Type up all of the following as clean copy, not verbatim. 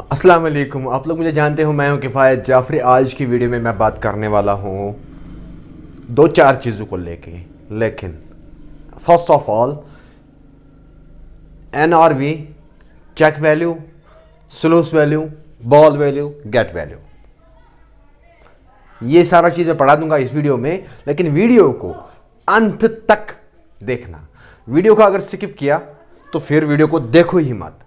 अस्सलाम वालेकुम। आप लोग मुझे जानते हो, मैं हूं किफ़ायत जाफरी। आज की वीडियो में मैं बात करने वाला हूं दो चार चीज़ों को लेके। लेकिन first of all, NRV, check valve, sluice valve, ball valve, gate valve, ये सारा चीज़ मैं पढ़ा दूंगा इस वीडियो में। लेकिन वीडियो को अंत तक देखना। वीडियो को अगर स्किप किया तो फिर वीडियो को देखो ही मत।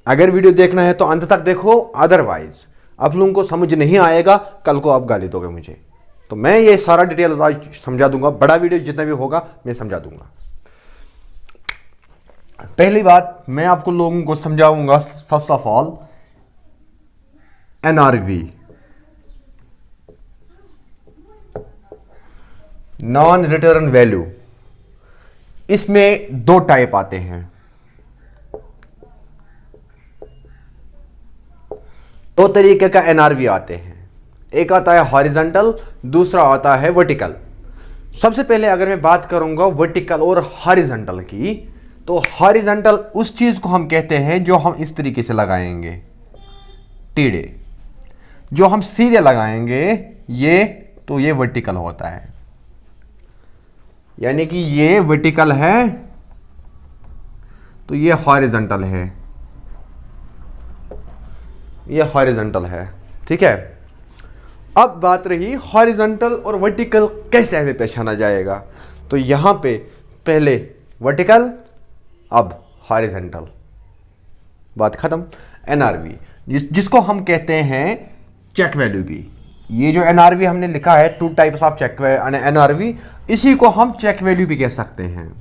अगर वीडियो देखना है तो अंत तक देखो, अदरवाइज आप लोगों को समझ नहीं आएगा, कल को आप गाली दोगे मुझे। तो मैं ये सारा डिटेल आज समझा दूंगा। बड़ा वीडियो जितना भी होगा मैं समझा दूंगा। पहली बात मैं आपको लोगों को समझाऊंगा, first of all NRV, non return value. इसमें दो टाइप आते हैं। दो तरीके का NRV आते हैं। एक आता है हॉरिजॉन्टल, दूसरा आता है वर्टिकल। सबसे पहले अगर मैं बात करूंगा वर्टिकल और हॉरिजॉन्टल की, तो हॉरिजॉन्टल उस चीज को हम कहते हैं जो हम इस तरीके से लगाएंगे, टीडे। जो हम सीधे लगाएंगे ये, तो ये वर्टिकल होता है। यानी कि ये वर्टिकल है तो ये हॉरिजॉन्टल है, ये हॉरिजॉन्टल है। ठीक है। अब बात रही हॉरिजॉन्टल और वर्टिकल कैसे हमें पहचाना जाएगा। तो यहां पे पहले वर्टिकल, अब हॉरिजॉन्टल, बात खत्म। NRV जिसको हम कहते हैं चेक वैल्यू भी। ये जो NRV हमने लिखा है, two types of check NRV, इसी को हम चेक वैल्यू भी कह सकते हैं।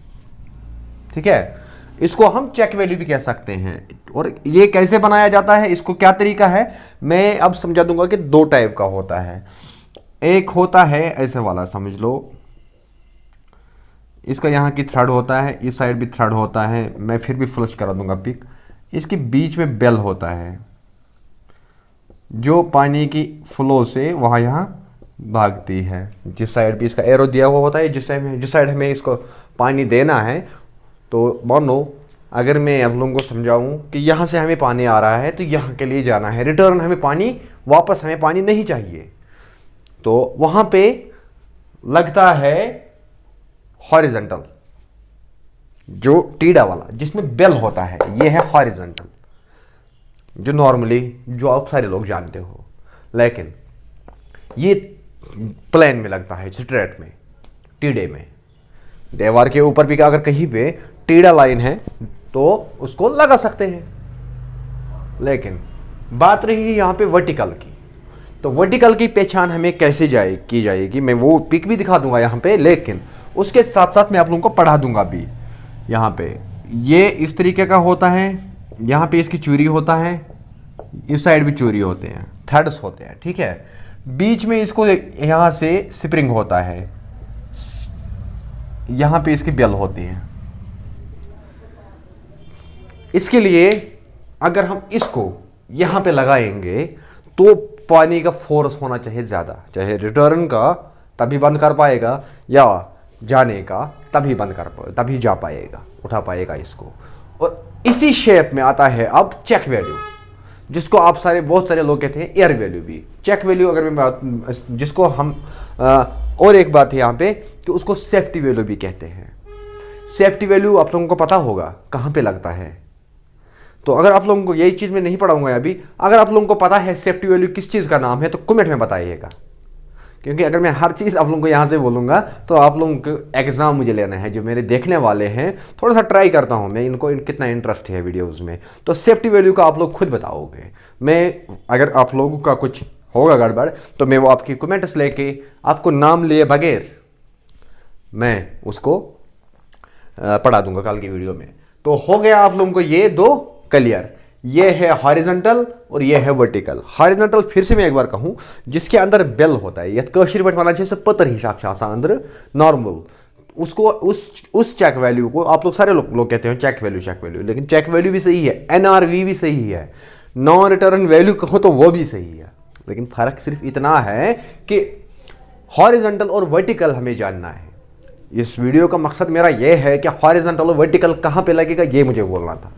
ठीक है, इसको हम चेक वैल्यू भी कह सकते हैं। और ये कैसे बनाया जाता है, इसको क्या तरीका है, मैं अब समझा दूंगा कि दो टाइप का होता है। एक होता है ऐसे वाला, समझ लो, इसका यहाँ की थ्रेड होता है, इस साइड भी थ्रेड होता है। मैं फिर भी फ्लश करा दूंगा पिक। इसके बीच में बेल होता है जो पानी की फ्लो से वहाँ यहाँ भागती है। जिस साइड भी इसका एरो दिया हुआ होता है, जिस साइड हमें इसको पानी देना है। तो मानो अगर मैं आप लोगों को समझाऊं कि यहाँ से हमें पानी आ रहा है तो यहाँ के लिए जाना है, रिटर्न हमें पानी, वापस हमें पानी नहीं चाहिए, तो वहाँ पे लगता है हॉरिजॉन्टल, जो टीडा वाला जिसमें बेल होता है, ये है हॉरिजॉन्टल, जो नॉर्मली जो आप सारे लोग जानते हो। लेकिन ये प्लेन में लगता है, स्ट्रेट में, टीडे में। दीवार के ऊपर भी अगर कहीं पे टीडा लाइन है तो उसको लगा सकते हैं। लेकिन बात रही यहां पे वर्टिकल की, तो वर्टिकल की पहचान हमें कैसे की जाएगी, मैं वो पिक भी दिखा दूंगा यहां पे। लेकिन उसके साथ साथ मैं आप लोगों को पढ़ा दूंगा भी। यहां पे ये इस तरीके का होता है, यहां पे इसकी चूरी होता है, इस साइड भी चूरी होते हैं, थ्रेड्स होते हैं। ठीक है, बीच में इसको यहां से स्प्रिंग होता है, यहां पे इसकी बेल होती है। इसके लिए अगर हम इसको यहां पे लगाएंगे तो पानी का फोर्स होना चाहिए ज़्यादा, चाहे रिटर्न का तभी बंद कर पाएगा या जाने का तभी जा पाएगा, उठा पाएगा इसको। और इसी शेप में आता है अब चेक वैल्यू, जिसको आप बहुत सारे लोग कहते हैं एयर वैल्यू भी। चेक वैल्यू अगर मैं जिसको हम और एक बात है यहाँ पे कि उसको सेफ्टी वैल्यू भी कहते हैं। सेफ्टी वैल्यू आप लोगों को पता होगा कहाँ पे लगता है। तो अगर आप लोगों को यही चीज़ मैं नहीं पढ़ाऊंगा अभी, अगर आप लोगों को पता है सेफ्टी वैल्यू किस चीज़ का नाम है तो कमेंट में बताइएगा। क्योंकि अगर मैं हर चीज़ आप लोगों को यहाँ से बोलूँगा तो आप लोगों को एग्ज़ाम मुझे लेना है। जो मेरे देखने वाले हैं, थोड़ा सा ट्राई करता हूँ मैं, इनको कितना इंटरेस्ट है वीडियोज़ में। तो सेफ्टी वैल्यू का आप लोग खुद बताओगे। मैं अगर आप लोगों का कुछ होगा गड़बड़ तो मैं वो आपकी कमेंट्स लेके, आपको नाम लिए बगैर मैं उसको पढ़ा दूंगा कल की वीडियो में। तो हो गया आप लोगों को ये दो क्लियर। ये है हॉरिजॉन्टल और ये है वर्टिकल। हॉरिजॉन्टल फिर से मैं एक बार कहूं, जिसके अंदर बेल होता है, यह कशीर पट वाला जैसे पत्थर ही साक्षात अंदर नॉर्मल, उसको उस चेक वैल्यू को आप लोग सारे लोग कहते हैं चेक वैल्यू। लेकिन चेक वैल्यू भी सही है, NRV भी सही है, नॉन रिटर्न वैल्यू कहो तो वो भी सही है। लेकिन फर्क सिर्फ इतना है कि हॉरिजॉन्टल और वर्टिकल हमें जानना है। इस वीडियो का मकसद मेरा यह है कि हॉरिजॉन्टल और वर्टिकल कहाँ पे लगेगा ये मुझे बोलना था।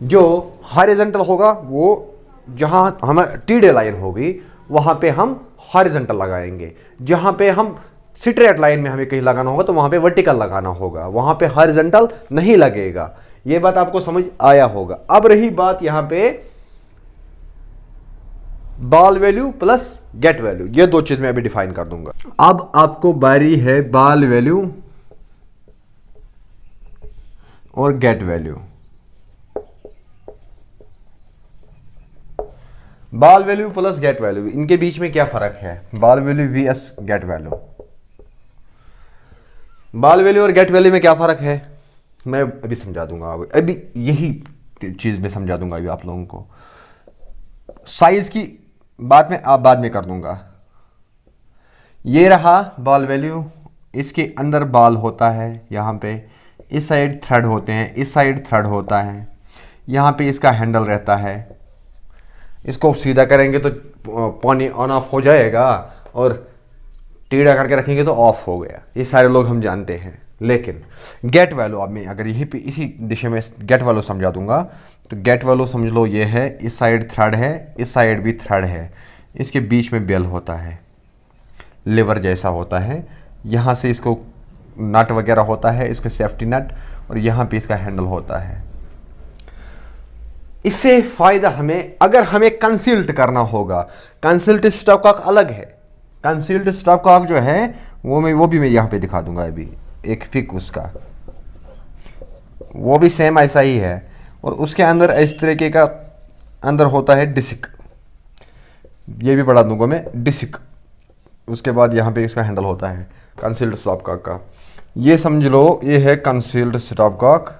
जो हॉरिजॉन्टल होगा वो जहां हमें टीडे लाइन होगी वहां पे हम हॉरिजॉन्टल लगाएंगे, जहां पे हम स्ट्रेट लाइन में हमें कहीं लगाना होगा तो वहां पे वर्टिकल लगाना होगा, वहां पे हॉरिजॉन्टल नहीं लगेगा। ये बात आपको समझ आया होगा। अब रही बात यहां पे ball valve plus gate valve, ये दो चीज मैं अभी डिफाइन कर दूंगा। अब आपको बारी है बॉल वैल्यू और gate valve. Ball valve plus gate valve, इनके बीच में क्या फर्क है? Ball valve vs gate valve, ball valve और गेट वैल्यू में क्या फर्क है मैं अभी समझा दूंगा। अभी यही चीज में समझा दूंगा अभी आप लोगों को। साइज की बात में आप बाद में कर दूंगा। ये रहा बॉल वैल्यू, इसके अंदर बॉल होता है, यहाँ पे इस साइड थ्रेड होते हैं, इस साइड थ्रेड होता है, यहाँ पे इसका हैंडल रहता है। इसको सीधा करेंगे तो पानी ऑन ऑफ हो जाएगा और टेढ़ा करके रखेंगे तो ऑफ हो गया, ये सारे लोग हम जानते हैं। लेकिन गेट वैल्यू, अब मैं अगर यहीं पे इसी दिशा में गेट वैल्यू समझा दूंगा तो गेट वैल्यू समझ लो ये है, इस साइड थ्रेड है, इस साइड भी थ्रेड है, इसके बीच में बेल होता है, लीवर जैसा होता है, यहाँ से इसको नट वगैरह होता है, इसका सेफ्टी नट, और यहाँ पे इसका हैंडल होता है। इससे फायदा हमें, अगर हमें कंसील्ड करना होगा, कंसील्ड स्टॉपकॉक अलग है। कंसील्ड स्टॉपकॉक जो है वो भी मैं यहाँ पे दिखा दूंगा अभी, एक पिक उसका, वो भी सेम ऐसा ही है, और उसके अंदर इस तरीके का अंदर होता है डिस्क, ये भी बढ़ा दूंगा मैं, डिस्क। उसके बाद यहाँ पे इसका हैंडल होता है कंसील्ड स्टॉपकॉक का। ये समझ लो ये है कंसील्ड स्टॉपकॉक,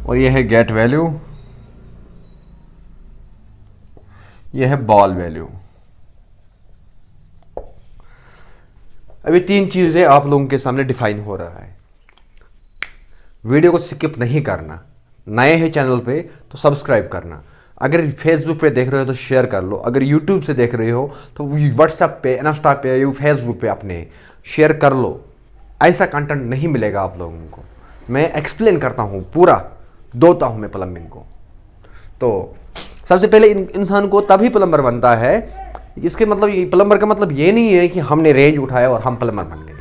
और ये है गेट वैल्यू, ये है बॉल वैल्यू। अभी तीन चीजें आप लोगों के सामने डिफाइन हो रहा है। वीडियो को स्किप नहीं करना, नए हैं चैनल पे तो सब्सक्राइब करना, अगर फेसबुक पे देख रहे हो तो शेयर कर लो, अगर यूट्यूब से देख रहे हो तो व्हाट्सएप पे, इंस्टा पे या फेसबुक पे अपने शेयर कर लो। ऐसा कंटेंट नहीं मिलेगा आप लोगों को। मैं एक्सप्लेन करता हूँ, पूरा दोता हूँ मैं प्लम्बिंग को। तो सबसे पहले इंसान को तभी प्लम्बर बनता है, इसके मतलब प्लम्बर का मतलब ये नहीं है कि हमने रेंज उठाया और हम प्लम्बर बन गए।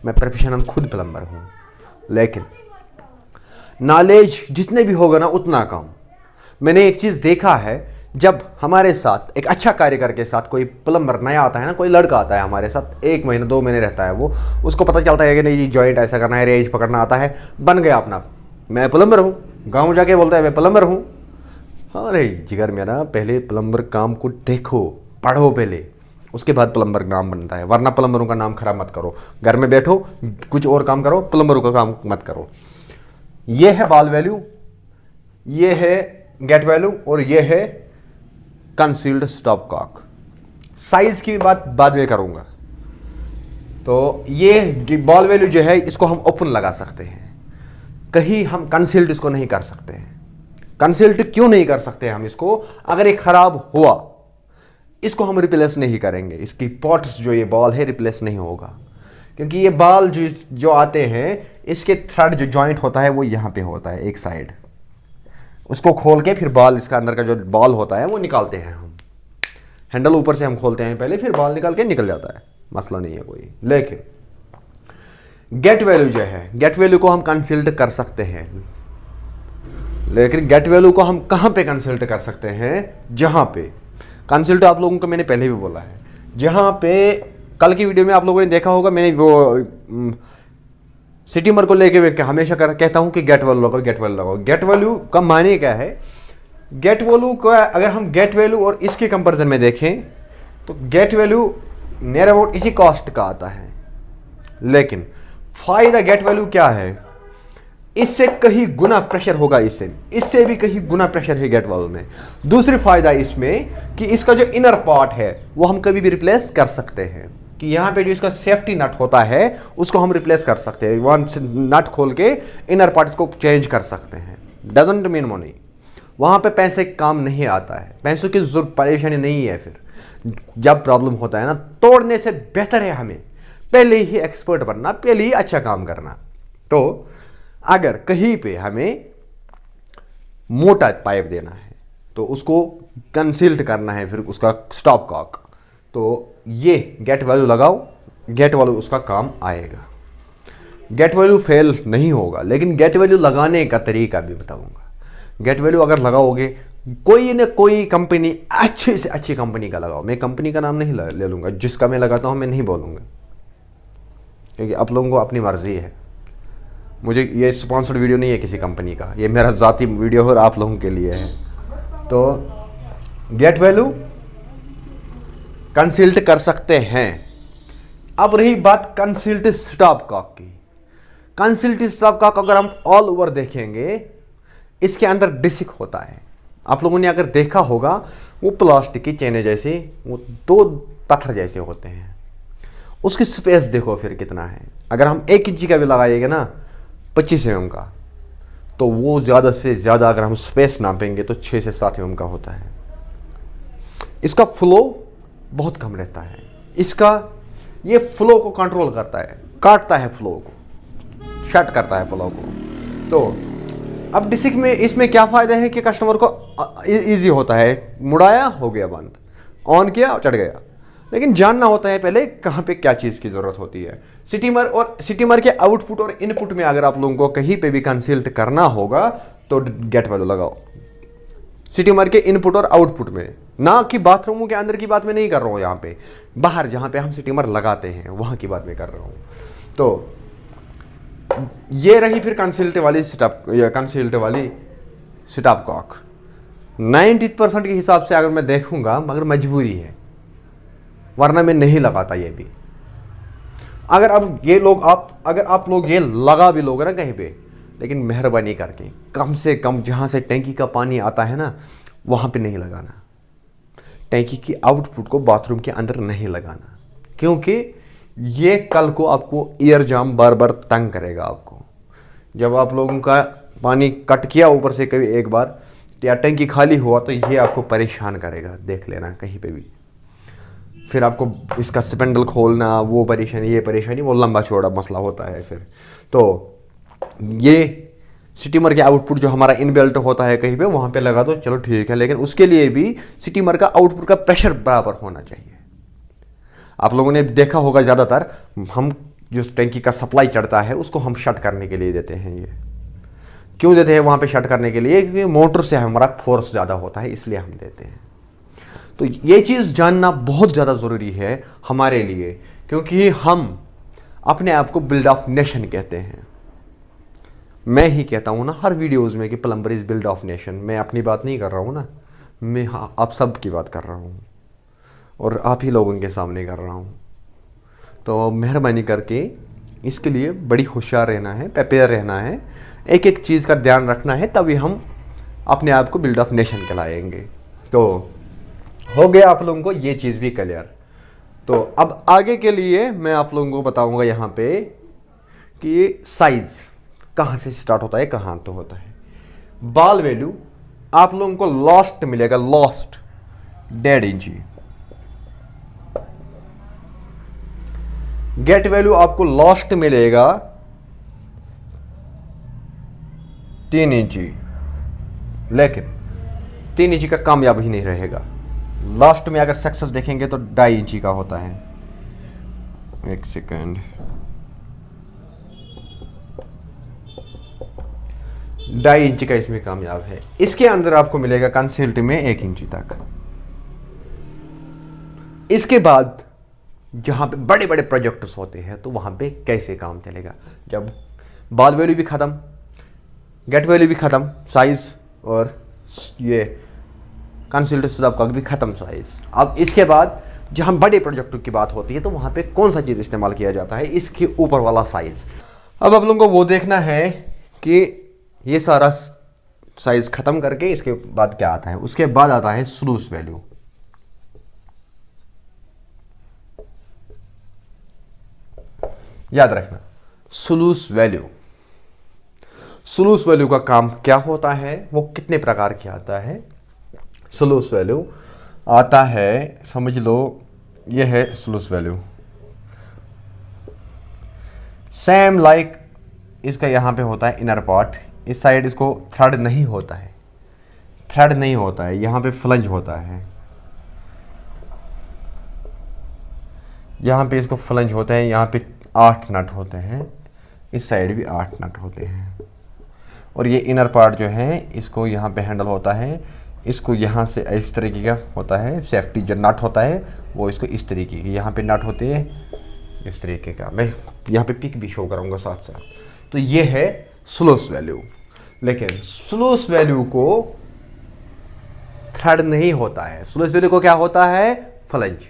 मैं प्रोफेशनल खुद प्लम्बर हूँ, लेकिन नॉलेज जितने भी होगा ना उतना कम। मैंने एक चीज़ देखा है, जब हमारे साथ एक अच्छा कार्यकर के साथ कोई प्लम्बर नया आता है ना, कोई लड़का आता है हमारे साथ, 1 महीना 2 महीने रहता है वो, उसको पता चलता है कि नहीं जी जॉइंट ऐसा करना है, रेंज पकड़ना आता है, बन गया अपना, मैं प्लम्बर हूँ। गाँव जाके बोलता है मैं प्लम्बर हूँ। अरे जिगर मेरा, पहले प्लम्बर काम को देखो, पढ़ो पहले, उसके बाद प्लम्बर नाम बनता है, वरना प्लम्बरों का नाम खराब मत करो। घर में बैठो कुछ और काम करो, प्लम्बरों का काम मत करो। ये है बॉल वैल्यू, ये है गेट वैल्यू, और ये है कंसील्ड स्टॉपकॉक। साइज की बात बाद में करूंगा। तो ये बॉल वैल्यू जो है इसको हम ओपन लगा सकते हैं, कहीं हम कंसील्ड इसको नहीं कर सकते हैं। कंसील्ड क्यों नहीं कर सकते हम इसको? अगर ये खराब हुआ इसको हम रिप्लेस नहीं करेंगे, इसकी पॉट्स जो ये बॉल है रिप्लेस नहीं होगा, क्योंकि ये बॉल जो आते हैं इसके थ्रेड जो जॉइंट होता है वो यहाँ पे होता है एक साइड, उसको खोल के फिर बॉल, इसका अंदर का जो बॉल होता है वो निकालते हैं हम। हैंडल ऊपर से हम खोलते हैं पहले, फिर बॉल निकाल के निकल जाता है, मसला नहीं है कोई। लेकिन गेट वैल्यू जो है, गेट वैल्यू को हम कंसील्ड कर सकते हैं, लेकिन गेट वैल्यू को हम कहां पे कंसील्ड कर सकते हैं? जहां पे कंसील्ड आप लोगों को मैंने पहले भी बोला है, जहां पे कल की वीडियो में आप लोगों ने देखा होगा, मैंने वो सिटीमर को लेके मैं हमेशा कहता हूं कि गेट वैल्यू लगाओ, गेट वैल्यू लगाओ। गेट वैल्यू का माने क्या है? गेट वैल्यू का अगर हम गेट वैल्यू और इसके कंपेरिजन में देखें तो गेट वैल्यू नियर अबाउट इसी कॉस्ट का आता है, लेकिन फायदा गेट वैल्यू क्या है? इससे कहीं गुना प्रेशर होगा, इससे भी कहीं गुना प्रेशर है गेट वैल्यू में। दूसरी फायदा इसमें कि इसका जो इनर पार्ट है वो हम कभी भी रिप्लेस कर सकते हैं, कि यहाँ पे जो इसका सेफ्टी नट होता है उसको हम रिप्लेस कर सकते हैं, वन नट खोल के इनर पार्ट को चेंज कर सकते हैं। डजंट मीन मनी, वहाँ पे पैसे काम नहीं आता है, पैसों की जरूरत परेशानी नहीं है। फिर जब प्रॉब्लम होता है ना, तोड़ने से बेहतर है हमें पहले ही एक्सपर्ट बनना, पहले ही अच्छा काम करना। तो अगर कहीं पे हमें मोटा पाइप देना है तो उसको कंसील्ड करना है, फिर उसका स्टॉप कॉक, तो ये गेट वैल्यू लगाओ, गेट वैल्यू उसका काम आएगा। गेट वैल्यू फेल नहीं होगा, लेकिन गेट वैल्यू लगाने का तरीका भी बताऊंगा। गेट वैल्यू अगर लगाओगे, कोई न कोई कंपनी, अच्छे से अच्छी कंपनी का लगाओ। मैं कंपनी का नाम नहीं ले लूंगा, जिसका मैं लगाता हूं मैं नहीं बोलूंगा, क्योंकि आप लोगों को अपनी मर्जी है। मुझे ये स्पॉन्सर्ड वीडियो नहीं है किसी कंपनी का, ये मेरा ज़ाती वीडियो और आप लोगों के लिए है। तो गेट वैल्यू कंसील्ड कर सकते हैं। अब रही बात कंसील्ड स्टॉप कॉक की। कंसील्ड स्टॉप कॉक अगर हम ऑल ओवर देखेंगे, इसके अंदर डिस्क होता है। आप लोगों ने अगर देखा होगा, वो प्लास्टिक की चेने जैसे, वो दो पत्थर जैसे होते हैं। उसकी स्पेस देखो फिर कितना है। अगर हम 1 इंची का भी लगाएंगे ना 25 mm का, तो वो ज़्यादा से ज़्यादा अगर हम स्पेस नापेंगे तो 6 से 7 mm का होता है। इसका फ्लो बहुत कम रहता है। इसका ये फ्लो को कंट्रोल करता है, काटता है फ्लो को, शट करता है फ्लो को। तो अब डिस्क में इसमें क्या फ़ायदा है कि कस्टमर को इजी होता है, मुड़ाया हो गया बंद, ऑन किया चढ़ गया। लेकिन जानना होता है पहले कहाँ पे क्या चीज़ की ज़रूरत होती है। स्टीमर के आउटपुट और इनपुट में अगर आप लोगों को कहीं पे भी कंसील्ड करना होगा तो गेट वैल्यू लगाओ। स्टीमर के इनपुट और आउटपुट में, ना कि बाथरूमों के अंदर की बात मैं नहीं कर रहा हूँ, यहाँ पे बाहर जहाँ पे हम स्टीमर लगाते हैं वहाँ की बात मैं कर रहा हूँ। तो ये रही फिर कंसील्ड वाली स्टॉप कॉक। 90% के हिसाब से अगर मैं देखूंगा, मगर मजबूरी है, वरना मैं नहीं लगाता ये भी। अगर आप लोग ये लगा भी लोगे ना कहीं पे, लेकिन मेहरबानी करके कम से कम जहाँ से टैंकी का पानी आता है ना, वहाँ पे नहीं लगाना। टैंकी की आउटपुट को बाथरूम के अंदर नहीं लगाना, क्योंकि ये कल को आपको ईयर जाम बार बार तंग करेगा। आपको जब आप लोगों का पानी कट किया ऊपर से कभी एक बार, या टैंकी खाली हुआ, तो ये आपको परेशान करेगा, देख लेना कहीं पे भी। फिर आपको इसका स्पेंडल खोलना, वो परेशानी, ये परेशानी, वो लंबा चौड़ा मसला होता है फिर। तो ये स्टीमर के आउटपुट जो हमारा इनबिल्ट होता है कहीं पे, वहाँ पे लगा दो, चलो ठीक है। लेकिन उसके लिए भी स्टीमर का आउटपुट का प्रेशर बराबर होना चाहिए। आप लोगों ने देखा होगा, ज़्यादातर हम जो टैंकी का सप्लाई चढ़ता है उसको हम शट करने के लिए देते हैं। ये क्यों देते हैं वहाँ पे शट करने के लिए? क्योंकि मोटर से हमारा फोर्स ज़्यादा होता है, इसलिए हम देते हैं। तो ये चीज़ जानना बहुत ज़्यादा ज़रूरी है हमारे लिए, क्योंकि हम अपने आप को बिल्ड ऑफ नेशन कहते हैं। मैं ही कहता हूँ ना हर वीडियोज़ में कि plumber is build of nation. मैं अपनी बात नहीं कर रहा हूँ ना, मैं आप सब की बात कर रहा हूँ और आप ही लोगों के सामने कर रहा हूँ। तो मेहरबानी करके इसके लिए बड़ी होशियार रहना है, प्रिपेयर रहना है, एक एक चीज़ का ध्यान रखना है, तभी हम अपने आप को बिल्ड ऑफ नेशन कहलाएंगे। तो हो गया आप लोगों को ये चीज़ भी क्लियर। तो अब आगे के लिए मैं आप लोगों को बताऊंगा यहाँ पे कि साइज़ कहाँ से स्टार्ट होता है, कहाँ तो होता है। बॉल वैल्यू आप लोगों को लॉस्ट मिलेगा, लॉस्ट 1.5 इंची। गेट वैल्यू आपको लॉस्ट मिलेगा 3 इंची, लेकिन 3 इंची का कामयाब ही नहीं रहेगा। लास्ट में अगर सक्सेस देखेंगे तो 2.5 इंची का होता है। एक सेकेंड, 2.5 इंची का इसमें कामयाब है। इसके अंदर आपको मिलेगा कंसील्ड में 1 इंची तक। इसके बाद जहां पे बड़े बड़े प्रोजेक्ट्स होते हैं तो वहां पे कैसे काम चलेगा, जब बॉल वैल्यू भी खत्म, गेट वैल्यू भी खत्म, साइज और ये कंसील्ड स्टॉप कॉक भी खत्म साइज। अब इसके बाद जहां बड़े प्रोजेक्ट की बात होती है तो वहां पे कौन सा चीज़ इस्तेमाल किया जाता है, इसके ऊपर वाला साइज। अब आप लोगों को वो देखना है कि ये सारा साइज खत्म करके इसके बाद क्या आता है। उसके बाद आता है स्लूस वैल्यू। याद रखना, स्लूस वैल्यू, स्लूस वैल्यू का काम क्या होता है, वो कितने प्रकार के आता है। स्लूस वैल्यू आता है, समझ लो ये है स्लूस वैल्यू। सेम लाइक इसका यहाँ पे होता है इनर पार्ट, इस साइड इसको थ्रेड नहीं होता है, थ्रेड नहीं होता है, यहाँ पे फ्लंज होता है, यहाँ पे इसको फ्लंज होता है, यहाँ पे 8 नट होते हैं, इस साइड भी 8 नट होते हैं। और ये इनर पार्ट जो है इसको यहाँ पे हैंडल होता है, इसको यहाँ से इस तरीके का होता है, सेफ्टी जो नट होता है वो इसको इस तरीके की यहाँ पे नट होते हैं इस तरीके का। मैं यहाँ पे पिक भी शो करूँगा साथ साथ। तो ये है स्लोस वैल्यू, लेकिन स्लोस वैल्यू को थ्रेड नहीं होता है, स्लोस वैल्यू को क्या होता है, फ्लंज।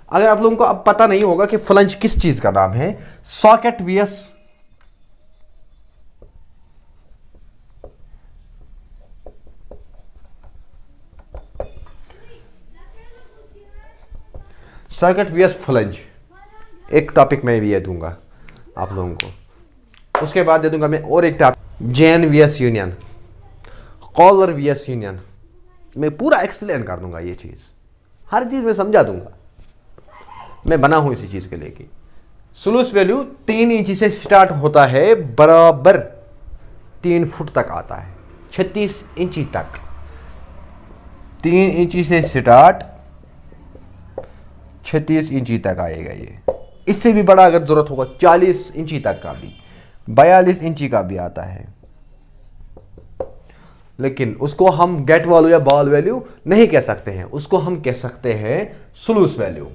अगर आप लोगों को अब पता नहीं होगा कि फ्लंज किस चीज का नाम है, socket vs socket vs flange एक टॉपिक मैं भी ये दूंगा आप लोगों को। उसके बाद दे दूंगा मैं और एक topic join VS union, collar VS union, मैं पूरा एक्सप्लेन कर दूंगा, ये चीज हर चीज में समझा दूंगा, मैं बना हूं इसी चीज के लिए कि स्लूस वैल्यू 3 इंच से स्टार्ट होता है, बराबर 3 फुट तक आता है, 36 इंची तक। 3 इंची से स्टार्ट 36 इंची तक आएगा ये। इससे भी बड़ा अगर जरूरत होगा 40 इंची तक का भी, 42 इंची का भी आता है, लेकिन उसको हम गेट वैल्यू या बॉल वैल्यू नहीं कह सकते हैं, उसको हम कह सकते हैं स्लूस वैल्यू।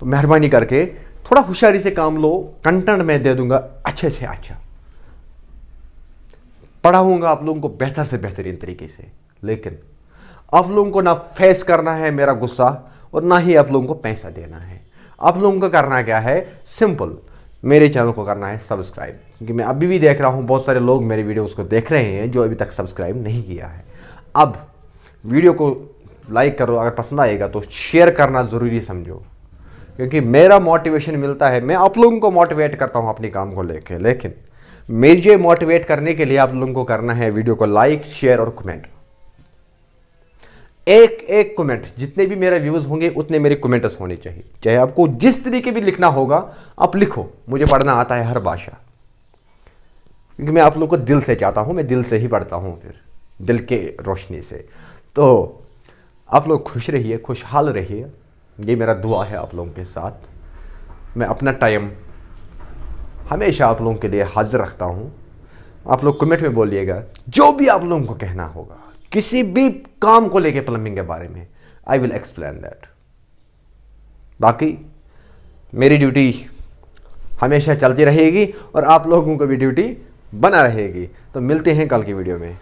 तो मेहरबानी करके थोड़ा होशियारी से काम लो, कंटेंट मैं दे दूंगा अच्छे से अच्छा, पढ़ाऊंगा आप लोगों को बेहतर से बेहतरीन तरीके से, लेकिन आप लोगों को ना फेस करना है मेरा गुस्सा और ना ही आप लोगों को पैसा देना है। आप लोगों को करना क्या है, सिंपल, मेरे चैनल को करना है सब्सक्राइब, क्योंकि मैं अभी भी देख रहा हूं बहुत सारे लोग मेरे वीडियोस को देख रहे हैं जो अभी तक सब्सक्राइब नहीं किया है। अब वीडियो को लाइक करो, अगर पसंद आएगा तो शेयर करना ज़रूरी समझो, क्योंकि मेरा मोटिवेशन मिलता है, मैं आप लोगों को मोटिवेट करता हूं अपने काम को लेके, लेकिन मुझे मोटिवेट करने के लिए आप लोगों को करना है वीडियो को लाइक, शेयर और कमेंट। एक एक कमेंट, जितने भी मेरे व्यूज होंगे उतने मेरे कमेंट्स होने चाहिए, चाहे आपको जिस तरीके भी लिखना होगा आप लिखो, मुझे पढ़ना आता है हर भाषा, क्योंकि मैं आप लोगों को दिल से चाहता हूं, मैं दिल से ही पढ़ता हूं, फिर दिल के रोशनी से। तो आप लोग खुश रहिए, खुशहाल रहिए, ये मेरा दुआ है आप लोगों के साथ। मैं अपना टाइम हमेशा आप लोगों के लिए हाजिर रखता हूं। आप लोग कमेंट में बोलिएगा जो भी आप लोगों को कहना होगा, किसी भी काम को लेके प्लम्बिंग के बारे में, आई विल एक्सप्लेन दैट। बाकी मेरी ड्यूटी हमेशा चलती रहेगी और आप लोगों को भी ड्यूटी बना रहेगी। तो मिलते हैं कल की वीडियो में।